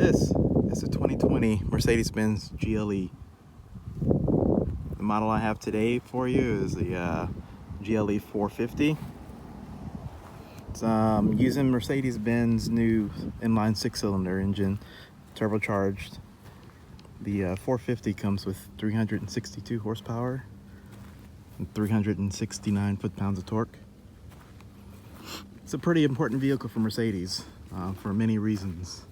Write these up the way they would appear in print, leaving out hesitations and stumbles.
This is a 2020 Mercedes-Benz GLE. The model I have today for you is the GLE 450. It's using Mercedes-Benz new inline six-cylinder engine, turbocharged. The 450 comes with 362 horsepower and 369 foot-pounds of torque. It's a pretty important vehicle for Mercedes for many reasons.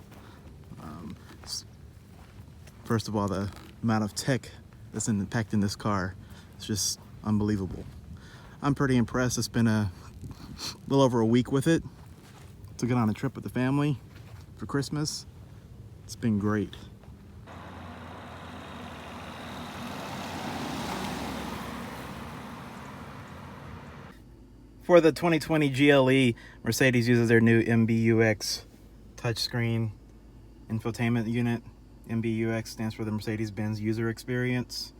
First of all, the amount of tech that's packed in this car is just unbelievable. I'm pretty impressed. I spent a little over a week with it. Took it on a trip with the family for Christmas. It's been great. For the 2020 GLE, Mercedes uses their new MBUX touchscreen infotainment unit. MBUX stands for the Mercedes-Benz User Experience.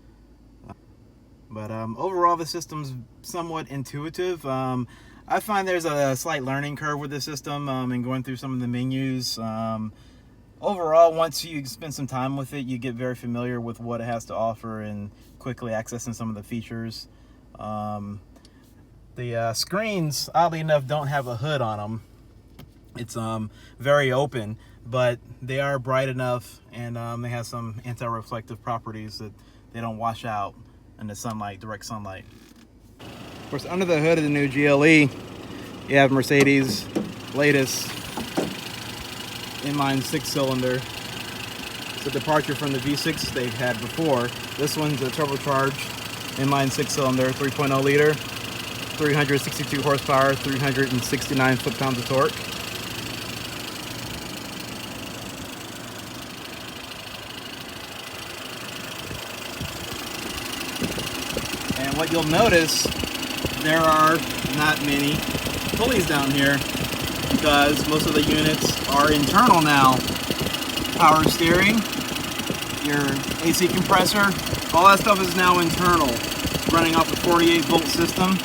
But overall, the system's somewhat intuitive. I find there's a slight learning curve with the system and going through some of the menus. Overall, once you spend some time with it, you get very familiar with what it has to offer and quickly accessing some of the features. The screens, oddly enough, don't have a hood on them. It's very open, but they are bright enough, and they have some anti-reflective properties that they don't wash out in the sunlight, direct sunlight. Of course, under the hood of the new GLE, you have Mercedes' latest inline six-cylinder. It's a departure from the V6 they've had before. This one's a turbocharged inline six-cylinder, 3.0 liter, 362 horsepower, 369 foot-pounds of torque. And what you'll notice, there are not many pulleys down here because most of the units are internal now. Power steering, your AC compressor, all that stuff is now internal, running off a 48 volt system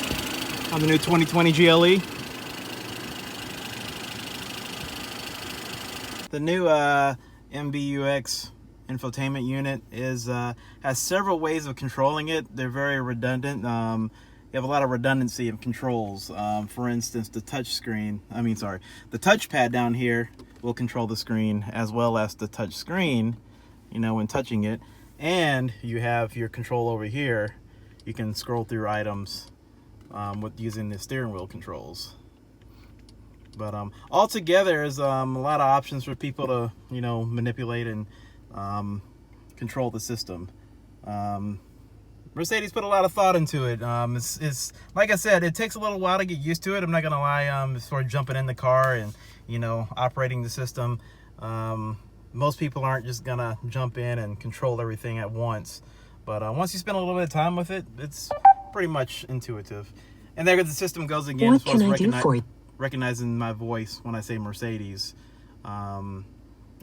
on the new 2020 GLE. The new MBUX infotainment unit has several ways of controlling it. They're very redundant. You have a lot of redundancy of controls. For instance, the touchpad down here will control the screen as well as the touch screen, when touching it. And you have your control over here. You can scroll through items with using the steering wheel controls. But altogether, there's a lot of options for people to manipulate and control the system. Mercedes put a lot of thought into it. It's like I said, it takes a little while to get used to it. I'm not gonna lie. As far as jumping in the car and operating the system, most people aren't just gonna jump in and control everything at once. But once you spend a little bit of time with it, it's pretty much intuitive. And there the system goes again as far as recognizing my voice when I say Mercedes.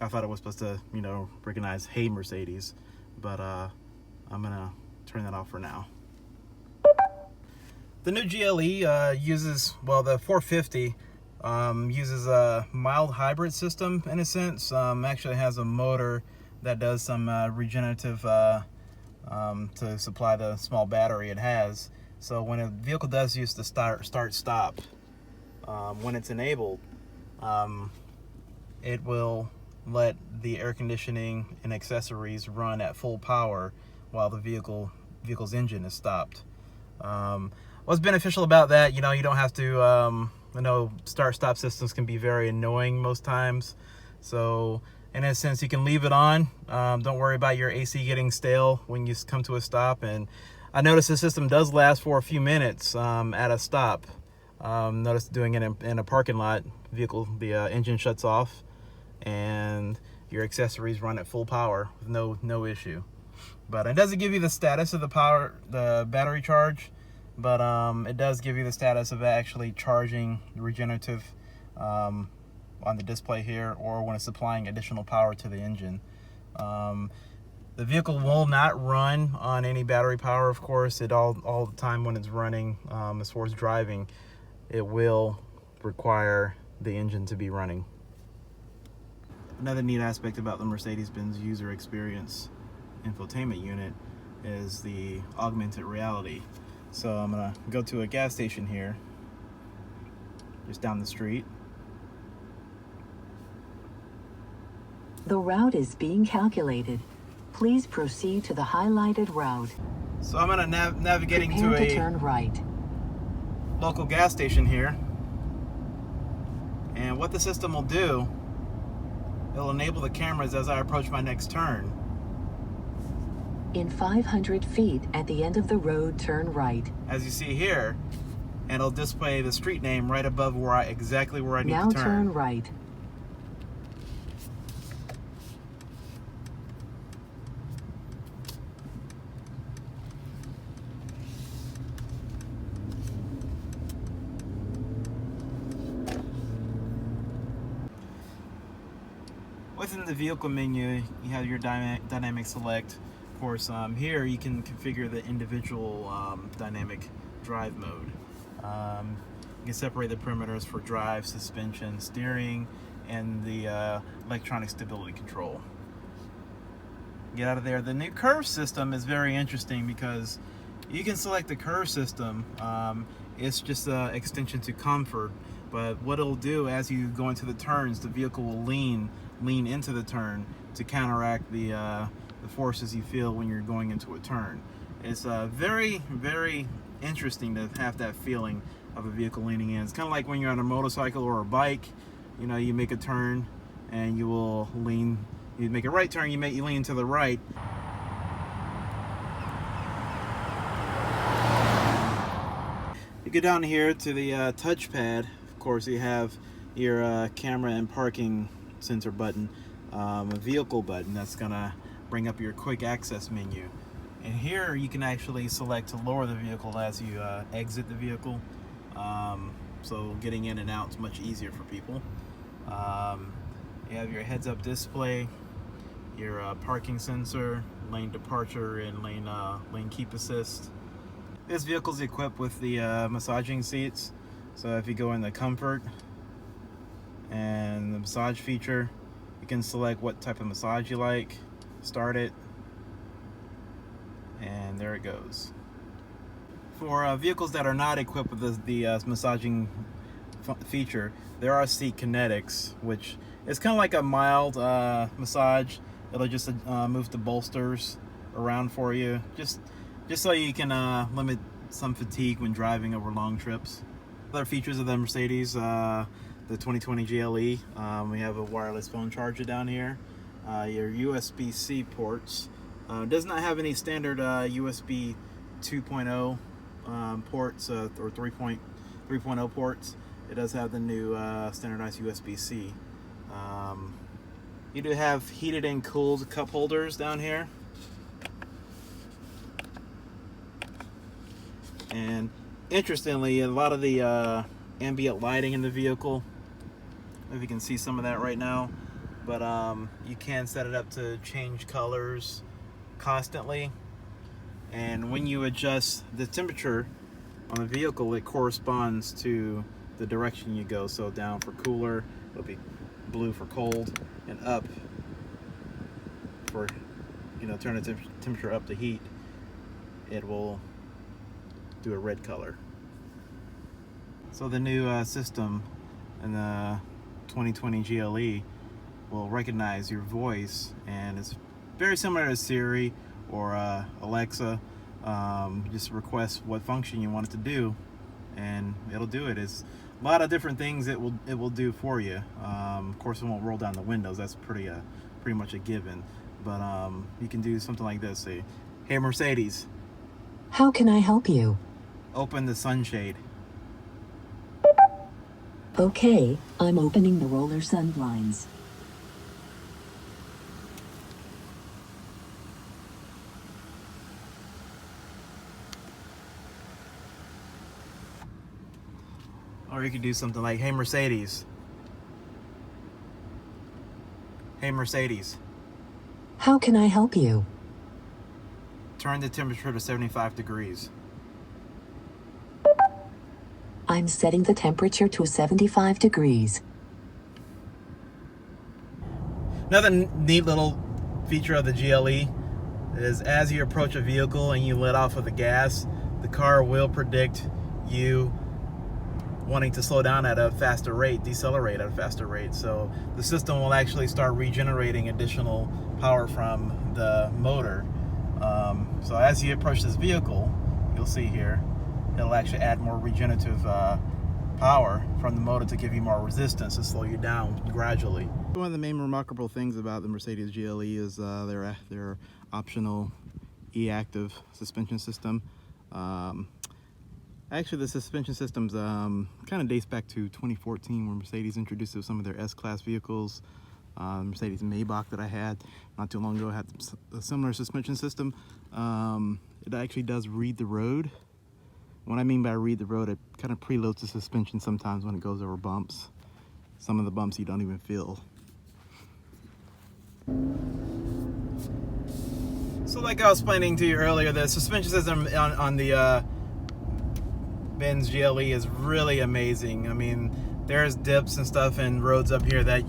I thought it was supposed to, recognize "Hey Mercedes," but I'm gonna turn that off for now. The new GLE uses, the 450 uses a mild hybrid system in a sense. Actually has a motor that does some regenerative to supply the small battery it has. So when a vehicle does use the start-stop, when it's enabled, it will let the air conditioning and accessories run at full power while the vehicle's engine is stopped. What's beneficial about that, you don't have to, start-stop systems can be very annoying most times. So in a sense, you can leave it on. Don't worry about your AC getting stale when you come to a stop. And I noticed the system does last for a few minutes at a stop. Notice doing it in a parking lot, the engine shuts off and your accessories run at full power with no issue. But it doesn't give you the status of the battery charge, but it does give you the status of actually charging the regenerative on the display here, or when it's supplying additional power to the engine. The vehicle will not run on any battery power, of course. All the time when it's running, as far as driving, it will require the engine to be running. Another neat aspect about the Mercedes-Benz user experience infotainment unit is the augmented reality. So I'm gonna go to a gas station here, just down the street. The route is being calculated. Please proceed to the highlighted route. So I'm gonna navigating Prepare to to a turn right. local gas station here. And what the system will do, it'll enable the cameras as I approach my next turn. In 500 feet at the end of the road, turn right. As you see here, and it'll display the street name right above exactly where I need Now to turn. turn right. Within the vehicle menu, you have your dynamic select. Of course, here you can configure the individual dynamic drive mode. You can separate the parameters for drive, suspension, steering, and the electronic stability control. Get out of there. The new curve system is very interesting because you can select the curve system. It's just an extension to comfort, but what it'll do as you go into the turns, the vehicle will lean into the turn to counteract the forces you feel when you're going into a turn. It's very, very interesting to have that feeling of a vehicle leaning in. It's kind of like when you're on a motorcycle or a bike. You know, you make a turn and you will lean. You make a right turn, you lean to the right. You go down here to the touchpad. Of course, you have your camera and parking sensor button, a vehicle button that's gonna bring up your quick access menu. And here you can actually select to lower the vehicle as you exit the vehicle. So getting in and out is much easier for people. You have your heads-up display, your parking sensor, lane departure, and lane keep assist. This vehicle is equipped with the massaging seats. So if you go in the comfort and the massage feature, you can select what type of massage you like, start it, and there it goes. For vehicles that are not equipped with the massaging feature, there are seat kinetics, which is kind of like a mild massage. It'll just move the bolsters around for you, just so you can limit some fatigue when driving over long trips. Other features of the Mercedes, the 2020 GLE, we have a wireless phone charger down here, your USB-C ports. Does not have any standard USB 2.0 ports or 3.0 ports. It does have the new standardized USB-C. You do have heated and cooled cup holders down here. And interestingly, a lot of the ambient lighting in the vehicle, if you can see some of that right now, but you can set it up to change colors constantly. And when you adjust the temperature on the vehicle, it corresponds to the direction you go. So down for cooler, it'll be blue for cold, and up for, turn the temperature up to heat, it will do a red color. So the new system in the 2020 GLE will recognize your voice, and it's very similar to Siri or Alexa. Just request what function you want it to do, and it'll do it. It's a lot of different things it will do for you. Of course, it won't roll down the windows. That's pretty much a given. But you can do something like this. Say, "Hey Mercedes, How can I help you? open the sunshade." Okay, I'm opening the roller sun blinds. Or you could do something like, "Hey Mercedes, hey Mercedes, How can I help you? turn the temperature to 75 degrees." I'm setting the temperature to 75 degrees. Another neat little feature of the GLE is as you approach a vehicle and you let off of the gas, the car will predict you wanting to slow down at a faster rate, decelerate at a faster rate. So the system will actually start regenerating additional power from the motor. So as you approach this vehicle, you'll see here, it'll actually add more regenerative power from the motor to give you more resistance to slow you down gradually. One of the main remarkable things about the Mercedes GLE is their optional Reactive suspension system. Actually, the suspension systems kind of dates back to 2014 when Mercedes introduced it to some of their S-Class vehicles. Mercedes Maybach that I had not too long ago had a similar suspension system. It actually does read the road. What I mean by read the road, it kind of preloads the suspension sometimes when it goes over bumps. Some of the bumps you don't even feel. So like I was explaining to you earlier, the suspension system on the Benz GLE is really amazing. I mean, there's dips and stuff and roads up here that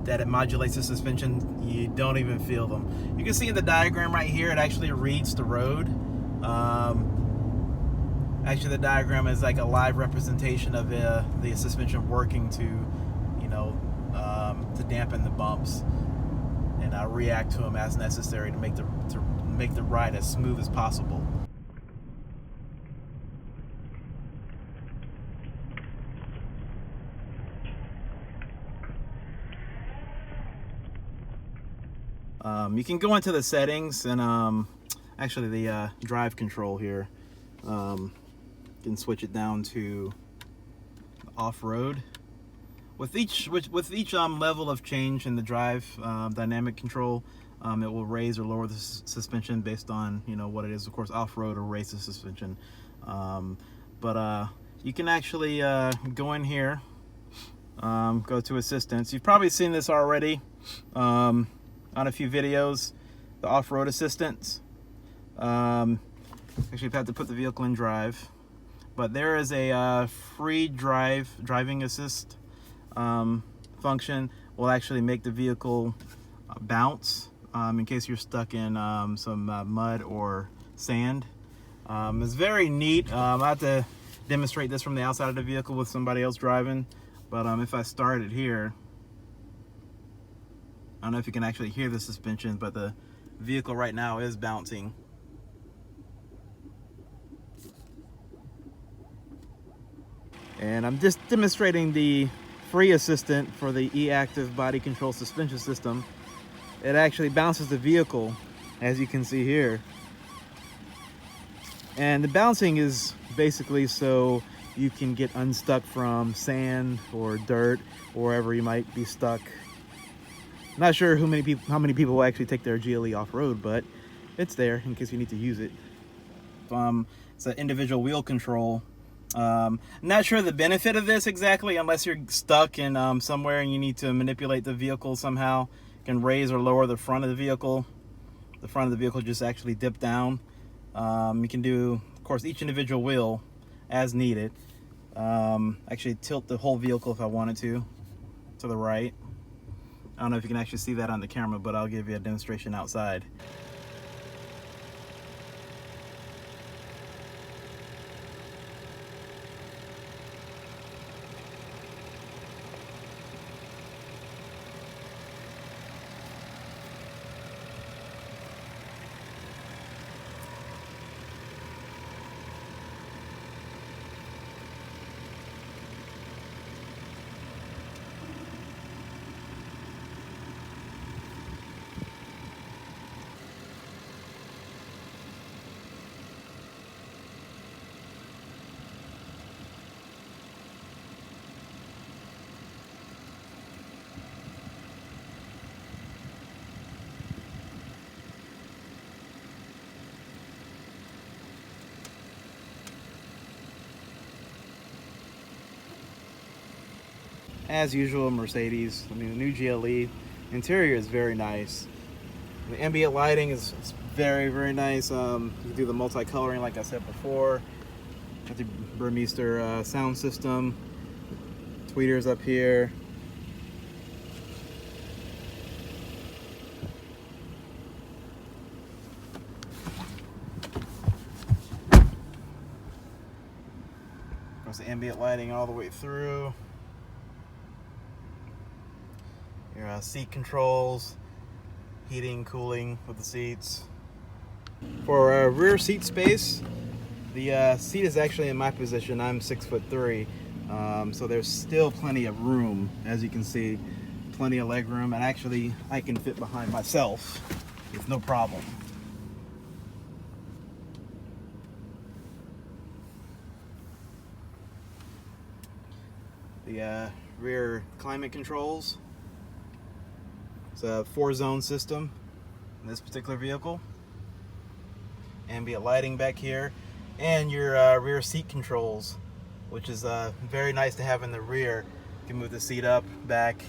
it modulates the suspension. You don't even feel them. You can see in the diagram right here, it actually reads the road. Actually, the diagram is like a live representation of the suspension working to, to dampen the bumps, and react to them as necessary to make the ride as smooth as possible. You can go into the settings and actually the drive control here. You can switch it down to off-road. With each level of change in the drive dynamic control, it will raise or lower the suspension based on what it is. Of course, off-road will raise the suspension, but you can actually go in here, go to assistance. You've probably seen this already on a few videos, the off-road assistance. Actually, you've had to put the vehicle in drive, but there is a free driving assist function. Will actually make the vehicle bounce in case you're stuck in some mud or sand. It's very neat. I have to demonstrate this from the outside of the vehicle with somebody else driving, but if I start it here, I don't know if you can actually hear the suspension, but the vehicle right now is bouncing. And I'm just demonstrating the free assistant for the E-Active body control suspension system. It actually bounces the vehicle, as you can see here. And the bouncing is basically so you can get unstuck from sand or dirt or wherever you might be stuck. Not sure how many people will actually take their GLE off-road, but it's there in case you need to use it. It's an individual wheel control. Not sure the benefit of this exactly, unless you're stuck in somewhere and you need to manipulate the vehicle somehow. You can raise or lower the front of the vehicle. The front of the vehicle just actually dip down. You can do, of course, each individual wheel as needed. Actually tilt the whole vehicle if I wanted to the right. I don't know if you can actually see that on the camera, but I'll give you a demonstration outside. As usual, Mercedes. I mean, the new GLE interior is very nice. The ambient lighting is very, very nice. You do the multi-coloring, like I said before. Got the Burmester sound system. Tweeters up here. ambient lighting all the way through. Your seat controls, heating, cooling with the seats. For rear seat space, the seat is actually in my position. I'm 6'3", so there's still plenty of room. As you can see, plenty of leg room, and actually I can fit behind myself with no problem. The rear climate controls. It's a 4-zone system in this particular vehicle. Ambient lighting back here, and your rear seat controls, which is very nice to have in the rear. You can move the seat up, back,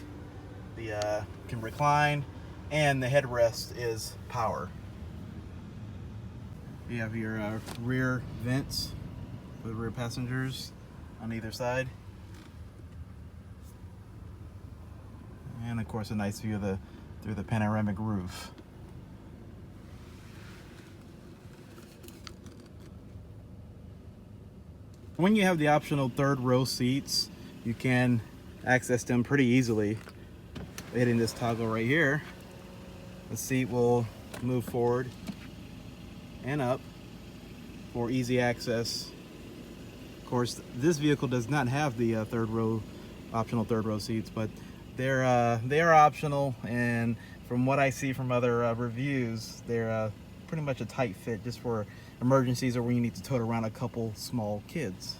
the can recline, and the headrest is power. You have your rear vents for the rear passengers on either side, and of course a nice view of through the panoramic roof. When you have the optional third row seats, you can access them pretty easily. Hitting this toggle right here, the seat will move forward and up for easy access. Of course, this vehicle does not have the optional third row seats, but they are optional, and from what I see from other reviews, they're pretty much a tight fit just for emergencies or when you need to tote around a couple small kids.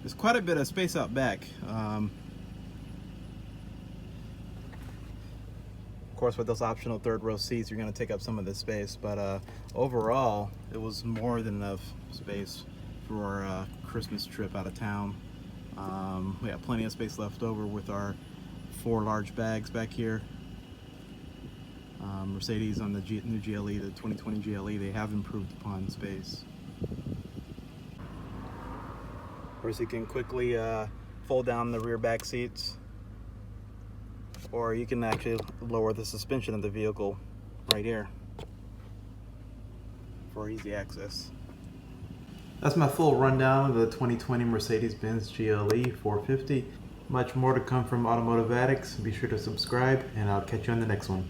There's quite a bit of space out back. Of course, with those optional third row seats, you're going to take up some of this space, but overall it was more than enough space for a Christmas trip out of town. We have plenty of space left over with our 4 large bags back here. Mercedes on the new GLE, the 2020 GLE, they have improved upon space. Of course, you can quickly fold down the rear back seats, or you can actually lower the suspension of the vehicle right here for easy access. That's my full rundown of the 2020 Mercedes-Benz GLE 450. Much more to come from Automotive Addicts. Be sure to subscribe, and I'll catch you on the next one.